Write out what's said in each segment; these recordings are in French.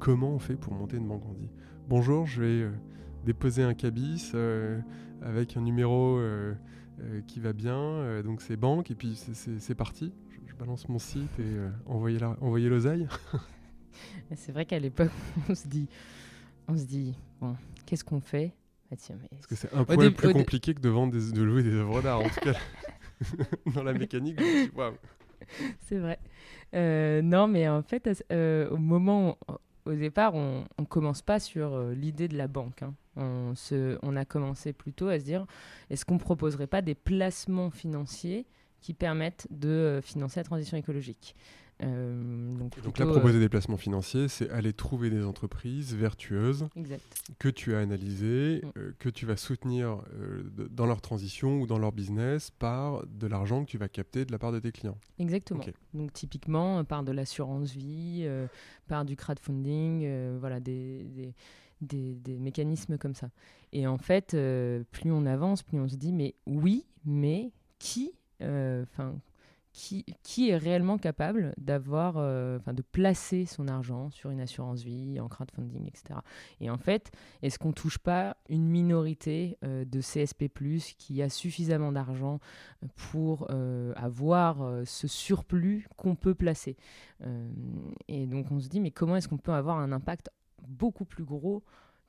comment on fait pour monter une banque? On dit bonjour, je vais déposer un cabis avec un numéro qui va bien, donc c'est banque, et puis c'est parti. Je balance mon site et envoyer l'oseille. C'est vrai qu'à l'époque, on se dit, bon, qu'est-ce qu'on fait? Tiens, mais Parce que c'est un au poil début, plus compliqué que de louer des œuvres d'art. En tout cas, dans la mécanique, je me dis waouh. c'est vrai. Non, mais en fait, au départ, on commence pas sur l'idée de la banque, hein. On a commencé plutôt à se dire, est-ce qu'on proposerait pas des placements financiers qui permettent de financer la transition écologique? Donc Et donc là, plutôt, proposer des placements financiers, c'est aller trouver des entreprises vertueuses exact. que tu as analysées, Mm. que tu vas soutenir dans leur transition ou dans leur business par de l'argent que tu vas capter de la part de tes clients. Exactement. Ok. Donc typiquement, par de l'assurance vie, par du crowdfunding, voilà, des mécanismes comme ça. Et en fait, plus on avance, plus on se dit, mais oui, mais qui, enfin, qui est réellement capable d'avoir, de placer son argent sur une assurance vie, en crowdfunding, etc. Et en fait, est-ce qu'on ne touche pas une minorité de CSP+, qui a suffisamment d'argent pour avoir ce surplus qu'on peut placer? Et donc on se dit, mais comment est-ce qu'on peut avoir un impact beaucoup plus gros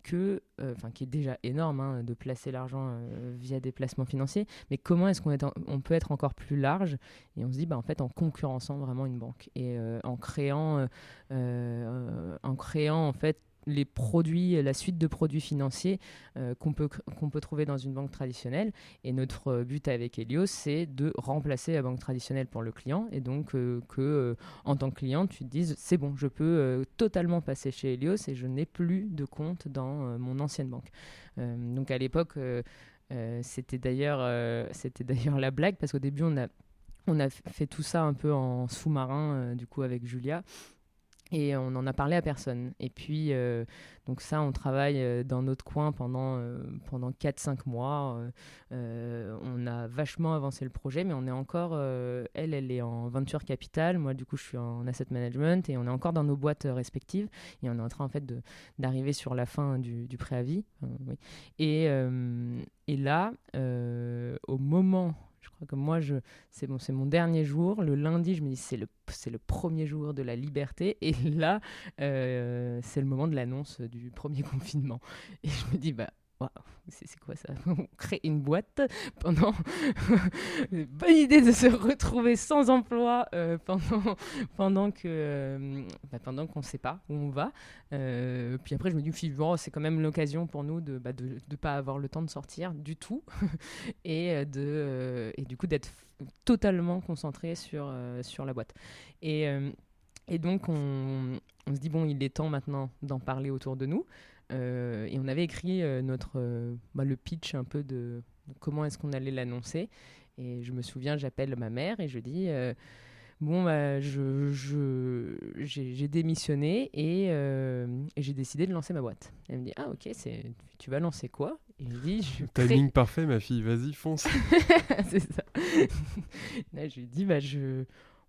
qui est déjà énorme, hein, de placer l'argent via des placements financiers, mais comment est-ce on peut être encore plus large? Et on se dit, en fait, en concurrençant vraiment une banque et en créant en fait les produits, la suite de produits financiers qu'on peut trouver dans une banque traditionnelle. Et notre but avec Helios, c'est de remplacer la banque traditionnelle pour le client. Et donc, en tant que client, tu te dises, c'est bon, je peux totalement passer chez Helios et je n'ai plus de compte dans mon ancienne banque. Donc, à l'époque, c'était d'ailleurs la blague, parce qu'au début, on a fait tout ça un peu en sous-marin, du coup, avec Julia. Et on n'en a parlé à personne. Et puis, donc ça, on travaille dans notre coin pendant 4-5 mois. On a vachement avancé le projet, mais on est encore... elle est en venture capital. Moi, du coup, je suis en asset management. Et on est encore dans nos boîtes respectives. Et on est en train, en fait, d'arriver sur la fin du préavis. Oui. Et là, au moment... Je crois que moi, c'est mon dernier jour. Le lundi, je me dis, c'est le premier jour de la liberté. Et là, c'est le moment de l'annonce du premier confinement. Et je me dis, waouh, c'est quoi ça? On crée une boîte pendant... Bonne idée de se retrouver sans emploi pendant pendant qu'on ne sait pas où on va. Puis après, je me dis, c'est quand même l'occasion pour nous de ne pas avoir le temps de sortir du tout et du coup d'être totalement concentré sur la boîte. Et donc, on se dit, bon, il est temps maintenant d'en parler autour de nous. Et on avait écrit le pitch un peu de comment est-ce qu'on allait l'annoncer. Et je me souviens, j'appelle ma mère et je dis, j'ai démissionné et j'ai décidé de lancer ma boîte. Elle me dit, ah ok, tu vas lancer quoi? Et je dis, Timing parfait, ma fille, vas-y, fonce. C'est ça. Là, je lui dis,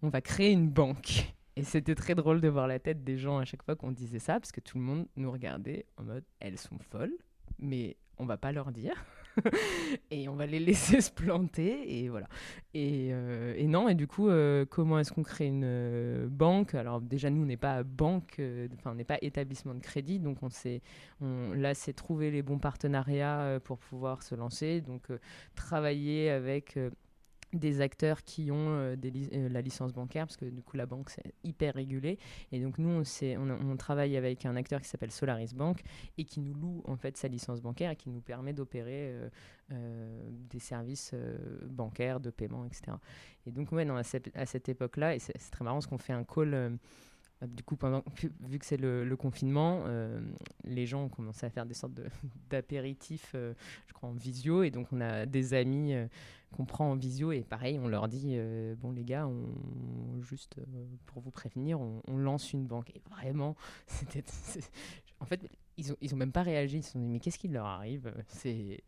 on va créer une banque. Et c'était très drôle de voir la tête des gens à chaque fois qu'on disait ça, parce que tout le monde nous regardait en mode, elles sont folles, mais on va pas leur dire. Et on va les laisser se planter, et voilà. Et non, et du coup, comment est-ce qu'on crée une banque? Alors déjà, nous, on n'est pas banque, on n'est pas établissement de crédit, donc là, c'est trouver les bons partenariats pour pouvoir se lancer, donc travailler avec... des acteurs qui ont la licence bancaire, parce que du coup la banque c'est hyper régulé, et donc nous on travaille avec un acteur qui s'appelle Solaris Bank et qui nous loue en fait sa licence bancaire et qui nous permet d'opérer des services bancaires, de paiement, etc. Et donc ouais, non, à cette époque-là, et c'est très marrant parce qu'on fait un call du coup, vu que c'est le confinement, les gens ont commencé à faire des sortes d'apéritifs, je crois, en visio. Et donc, on a des amis qu'on prend en visio. Et pareil, on leur dit, bon, les gars, juste pour vous prévenir, on lance une banque. Et vraiment, en fait, ils ont même pas réagi. Ils se sont dit, mais qu'est-ce qui leur arrive? C'est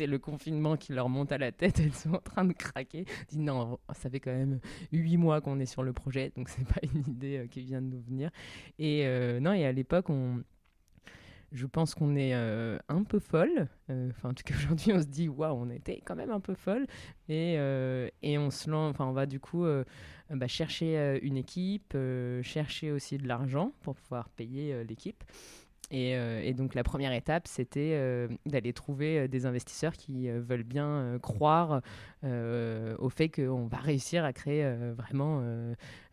le confinement qui leur monte à la tête. Elles sont en train de craquer. Ils disent, non, ça fait quand même 8 mois qu'on est sur le projet, donc c'est pas une idée qui vient de nous venir. Et non, et à l'époque, je pense qu'on est un peu folle. En tout cas, aujourd'hui, on se dit, waouh, on était quand même un peu folle. Et on se lance, on va du coup chercher une équipe, chercher aussi de l'argent pour pouvoir payer l'équipe. Et donc la première étape, c'était d'aller trouver des investisseurs qui veulent bien croire au fait qu'on va réussir à créer vraiment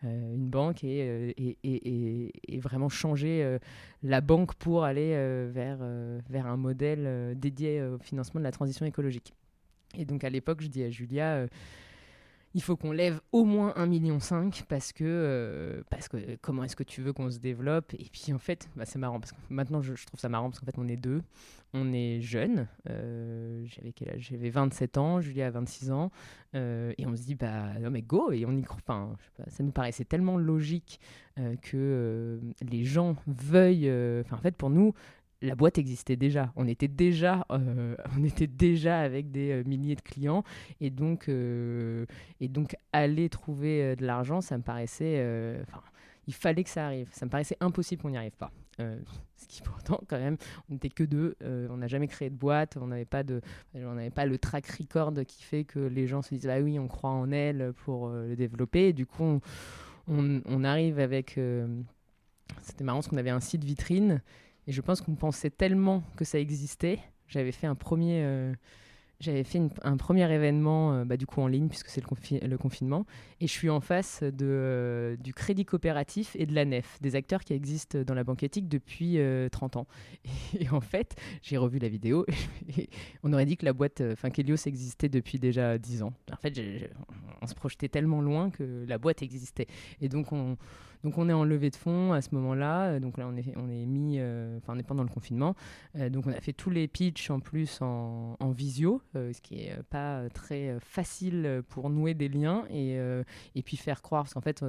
une banque et vraiment changer la banque pour aller vers un modèle dédié au financement de la transition écologique. Et donc à l'époque, je dis à Julia... il faut qu'on lève au moins 1,5 million parce que comment est-ce que tu veux qu'on se développe? Et puis en fait, c'est marrant parce que maintenant je trouve ça marrant parce qu'en fait on est deux, on est jeunes. J'avais quel âge? J'avais 27 ans, Julia a 26 ans. Et on se dit, non mais go! Et on y croit. Enfin, je sais pas, ça nous paraissait tellement logique que les gens veuillent. En fait, pour nous, la boîte existait déjà. On était déjà avec des milliers de clients. Et donc aller trouver de l'argent, ça me paraissait... il fallait que ça arrive. Ça me paraissait impossible qu'on n'y arrive pas. Ce qui pourtant, quand même, on n'était que deux. On n'a jamais créé de boîte. On n'avait pas le track record qui fait que les gens se disent « Ah oui, on croit en elle pour le développer. » Et du coup, on arrive avec... c'était marrant parce qu'on avait un site vitrine. Et je pense qu'on pensait tellement que ça existait. J'avais fait un premier événement du coup en ligne puisque c'est le confinement. Et je suis en face du Crédit Coopératif et de la Nef, des acteurs qui existent dans la banque éthique depuis 30 ans. Et en fait, j'ai revu la vidéo et on aurait dit que la boîte qu'Helios existait depuis déjà 10 ans. En fait, on se projetait tellement loin que la boîte existait. Et donc on est en levée de fonds à ce moment-là. Donc là, on est pendant le confinement. Donc on a fait tous les pitchs en plus en visio, ce qui est pas très facile pour nouer des liens et puis faire croire. Parce qu'en fait,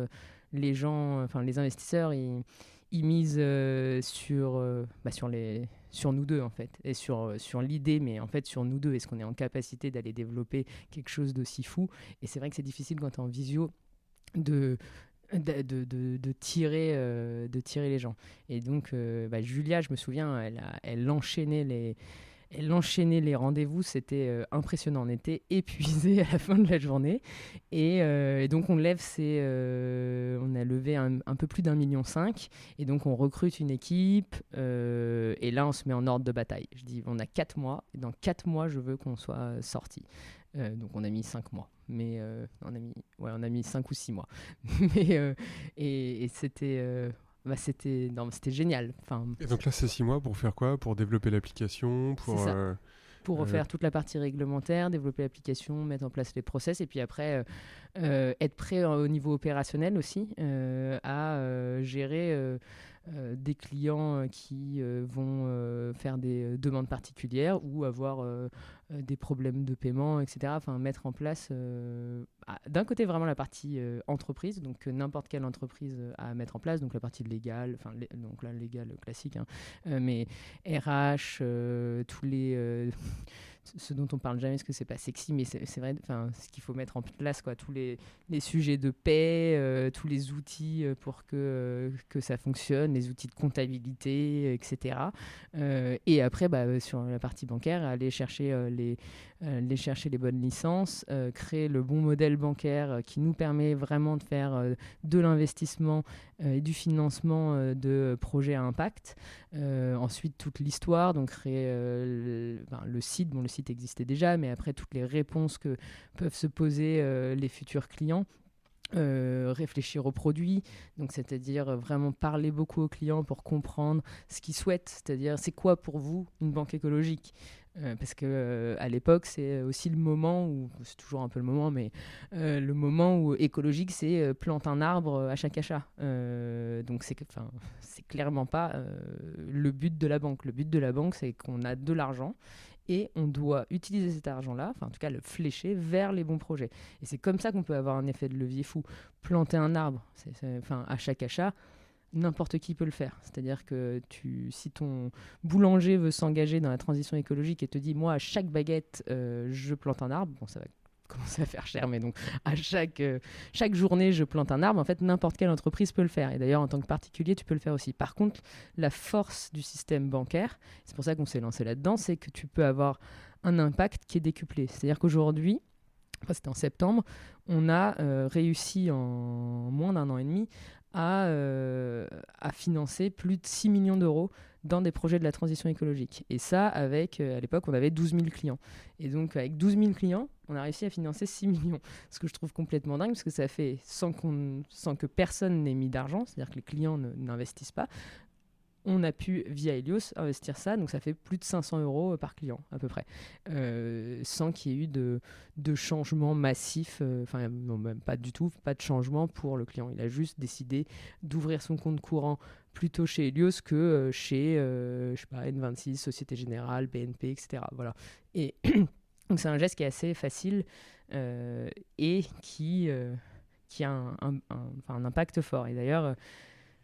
les gens, les investisseurs, ils misent sur nous deux en fait, et sur l'idée, mais en fait sur nous deux. Est-ce qu'on est en capacité d'aller développer quelque chose d'aussi fou? Et c'est vrai que c'est difficile quand tu es en visio de tirer les gens. Et donc Julia, je me souviens, elle enchaînait les rendez-vous. C'était impressionnant. On était épuisés à la fin de la journée. Et donc on a levé un peu plus d'1,5 million. Et donc on recrute une équipe. Et là on se met en ordre de bataille. Je dis, on a 4 mois. Et dans 4 mois, je veux qu'on soit sorti. Donc on a mis 5 mois. Mais on a mis 5 ou 6 mois. Et c'était... c'était génial. Et donc là, c'est 6 mois pour faire quoi? Pour développer l'application, pour refaire toute la partie réglementaire, développer l'application, mettre en place les process, et puis après être prêt au niveau opérationnel aussi à gérer des clients qui vont faire des demandes particulières ou avoir des problèmes de paiement, etc. Mettre en place d'un côté vraiment la partie entreprise, donc n'importe quelle entreprise à mettre en place, donc la partie légale, donc la légale classique, mais RH, tous les... ce dont on parle jamais parce que c'est pas sexy, mais c'est vrai, ce qu'il faut mettre en place, quoi, tous les sujets de paie, tous les outils pour que ça fonctionne, les outils de comptabilité, etc. Et après, sur la partie bancaire, aller chercher les bonnes licences, créer le bon modèle bancaire qui nous permet vraiment de faire de l'investissement et du financement de projets à impact. Ensuite, toute l'histoire, donc créer le site. Bon, le site existait déjà, mais après, toutes les réponses que peuvent se poser les futurs clients. Réfléchir aux produits, donc c'est-à-dire vraiment parler beaucoup aux clients pour comprendre ce qu'ils souhaitent, c'est-à-dire c'est quoi pour vous une banque écologique, parce que à l'époque c'est aussi le moment où, c'est toujours un peu le moment, mais le moment où écologique c'est plante un arbre à chaque achat, donc c'est clairement pas le but de la banque. Le but de la banque, c'est qu'on a de l'argent et on doit utiliser cet argent-là, en tout cas le flécher vers les bons projets. Et c'est comme ça qu'on peut avoir un effet de levier fou. Planter un arbre, à chaque achat, n'importe qui peut le faire. C'est-à-dire que si ton boulanger veut s'engager dans la transition écologique et te dit, moi, à chaque baguette, je plante un arbre, bon, ça va commencer à faire cher, mais donc à chaque journée, je plante un arbre. En fait, n'importe quelle entreprise peut le faire. Et d'ailleurs, en tant que particulier, tu peux le faire aussi. Par contre, la force du système bancaire, c'est pour ça qu'on s'est lancé là-dedans, c'est que tu peux avoir un impact qui est décuplé. C'est-à-dire qu'aujourd'hui, c'était en septembre, on a réussi en moins d'un an et demi à financer plus de 6 millions d'euros dans des projets de la transition écologique. Et ça, avec, à l'époque, on avait 12 000 clients. Et donc, avec 12 000 clients, on a réussi à financer 6 millions. Ce que je trouve complètement dingue, parce que ça fait sans que personne n'ait mis d'argent, c'est-à-dire que les clients n'investissent pas. On a pu, via Helios, investir ça, donc ça fait plus de 500 euros par client, à peu près, sans qu'il y ait eu de changement massif, non, même pas du tout, pas de changement pour le client. Il a juste décidé d'ouvrir son compte courant plutôt chez Helios que chez, je sais pas, N26, Société Générale, BNP, etc. Voilà. Et donc c'est un geste qui est assez facile et qui a un impact fort. Et d'ailleurs,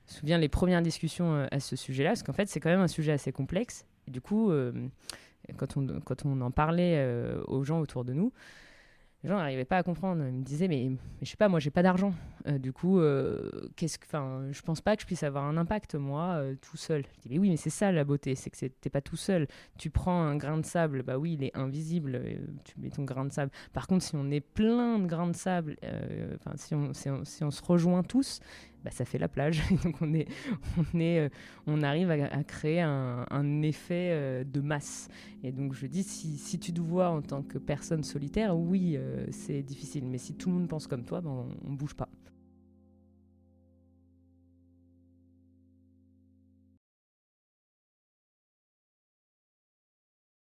je me souviens les premières discussions à ce sujet-là, parce qu'en fait, c'est quand même un sujet assez complexe. Et du coup, quand on en parlait aux gens autour de nous, les gens n'arrivaient pas à comprendre. Ils me disaient, mais je sais pas, moi, j'ai pas d'argent. Du coup, je pense pas que je puisse avoir un impact, moi, tout seul. Je dis, mais oui, mais c'est ça la beauté, c'est que t'es pas tout seul. Tu prends un grain de sable, bah oui, il est invisible, tu mets ton grain de sable. Par contre, si on est plein de grains de sable, si on se rejoint tous, bah, ça fait la plage. Donc on arrive à créer un effet de masse. Et donc je dis, si tu te vois en tant que personne solitaire, oui, c'est difficile. Mais si tout le monde pense comme toi, ben, on bouge pas.